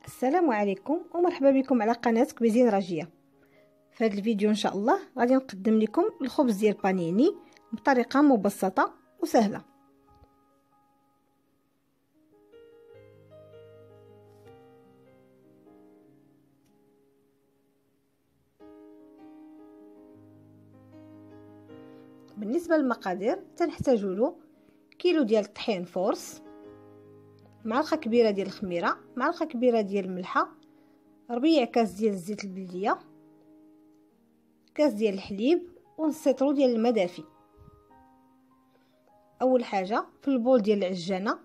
السلام عليكم ومرحبا بكم على قناة كويزين رجية. في هذا الفيديو ان شاء الله غادي نقدم لكم الخبز ديال بانيني بطريقه مبسطه وسهله. بالنسبه للمقادير تنحتاجوا له كيلو ديال الطحين فورس، معلقه كبيره ديال الخميره، معلقه كبيره ديال الملحه، ربيع كاس ديال الزيت البلديه، كاس ديال الحليب، ونص سيطرو ديال الماء دافي. اول حاجه في البول ديال العجانه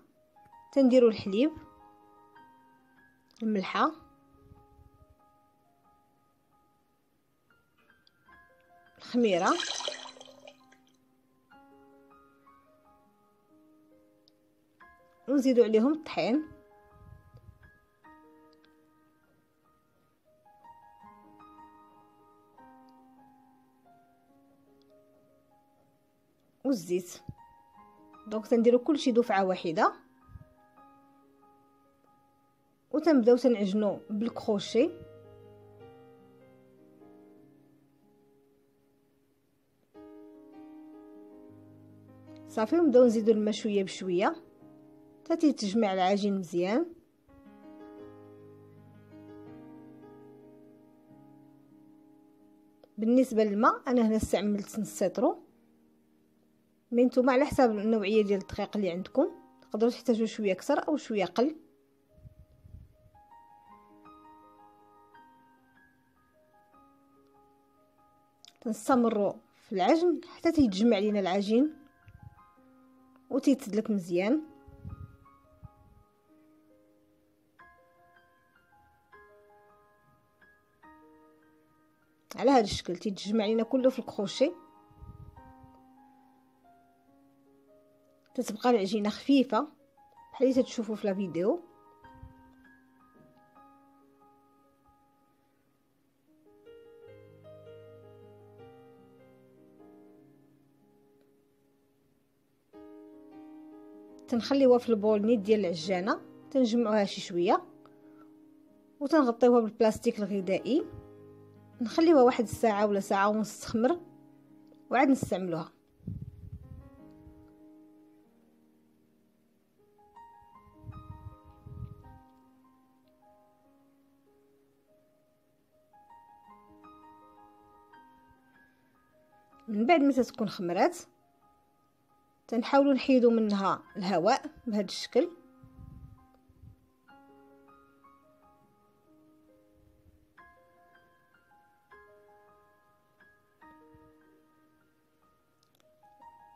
تنديروا الحليب، الملحه، الخميره، ونزيدوا عليهم الطحين والزيت. دونك تنديروا كلشي دفعه واحده وتنبداو تنعجنوا بالكروشي. صافي، ونبداو نزيدو الماء شويه بشويه حتى تجمع العجين مزيان. بالنسبه للماء انا هنا استعملت نص سيطرو، مي نتوما على حساب النوعيه ديال الدقيق اللي عندكم تقدروا تحتاجوا شويه اكثر او شويه اقل. تنستمروا في العجن حتى تيتجمع لينا العجين وتيتسلك مزيان. على هذا الشكل تيتجمع لينا كله في الكروشي، تتبقى العجينه خفيفه بحال اللي تشوفوا في الفيديو. تنخليوها في البول نيت ديال العجانه، تنجمعوها شي شويه وتنغطيوها بالبلاستيك الغذائي، نخليوها واحد الساعه ولا ساعه ونص تخمر وعاد نستعملوها. من بعد ما تكون خمرات تنحاولوا نحيدوا منها الهواء بهذا الشكل.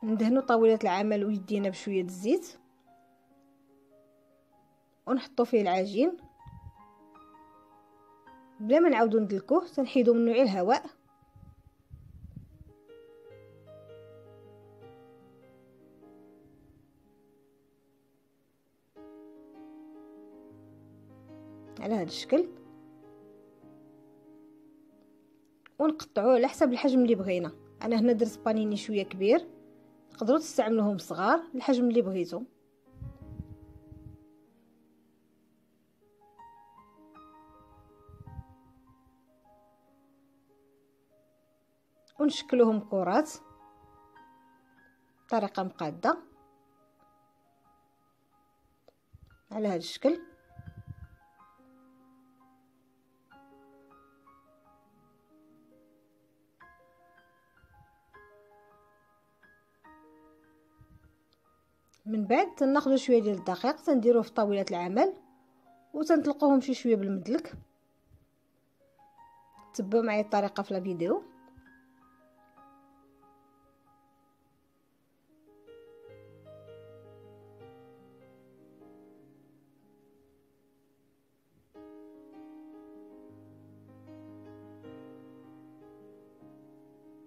ندهنوا طاوله العمل ويدينا بشويه الزيت ونحطوا فيه العجين بلا ما نعاودوا ندلكوه، تنحيدوا منه غير الهواء. على هذا الشكل ونقطعوه على حسب الحجم اللي بغينا. انا هنا درت بانيني شويه كبير، تقدروا تستعملوهم صغار الحجم اللي بغيتو. ونشكلوهم كرات بطريقه مقاده على هذا الشكل. من بعد تناخذوا شويه ديال الدقيق تنديروه في طاوله العمل وتنطلقوهم شي شويه بالمدلك. تبعوا معايا الطريقه في الفيديو.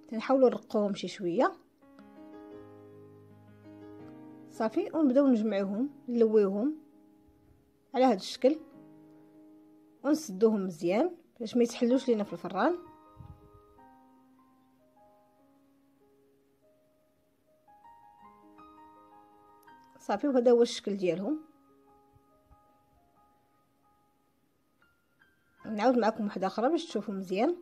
تنحاولوا نرقوهم شي شويه صافي، ونبداو نجمعوهم نلويوهم على هذا الشكل ونسدوهم مزيان باش ما يتحلوش لينا في الفران. صافي، وهذا هو الشكل ديالهم. نعاود معكم واحده اخرى باش تشوفوا مزيان.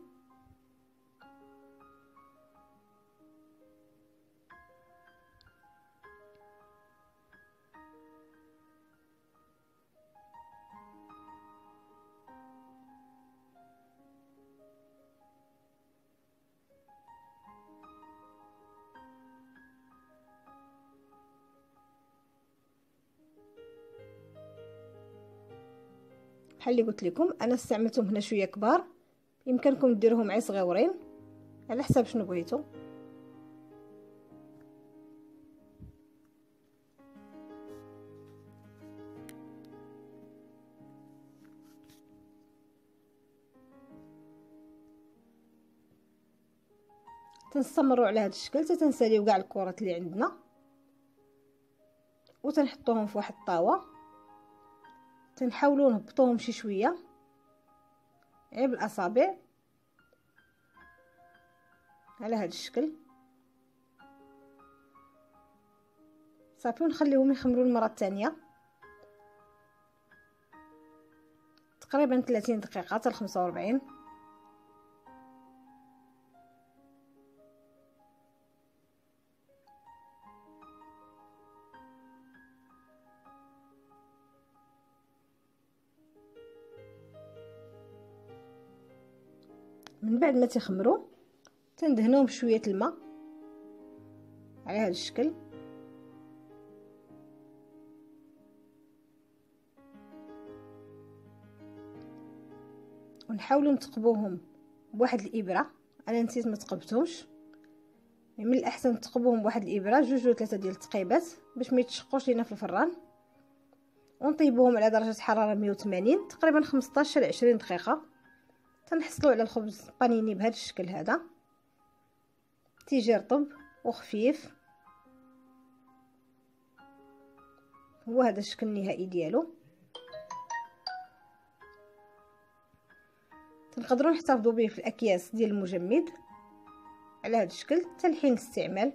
بحال اللي قلت لكم انا استعملتهم هنا شويه كبار، يمكنكم ديروهم عي صغيورين على حسب شنو بغيتو. تنستمروا على هذا الشكل حتى تنساليو كاع الكرات اللي عندنا، وتنحطوهم في واحد الطاوه، تنحاولوا نهبطوهم شي شويه غير بالاصابع على هذا الشكل صافي، ونخليهم يخمروا المره الثانيه تقريبا 30 دقيقه حتى 45. من بعد ما تخمروا تندهنوهم بشويه الماء على هذا الشكل، ونحاولوا نتقبوهم بواحد الابره. انا نسيت ما تقبتهمش، من الاحسن تقبوهم بواحد الابره 2 ولا 3 ديال التقيبات باش ما يتشقوش لينا في الفران، ونطيبوهم على درجه حراره 180 تقريبا 15 20 دقيقه. تنحصلوا على الخبز بانيني بهذا الشكل هذا، تيجي رطب وخفيف. هو هذا الشكل النهائي ديالو. تنقدروا نحتفظوا به في الاكياس ديال المجمد على هذا الشكل حتى لحين الاستعمال.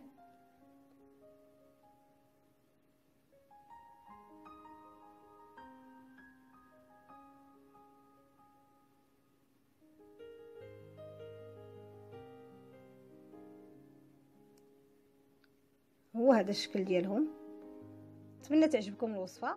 هو هذا الشكل ديالهم. نتمنى تعجبكم الوصفه.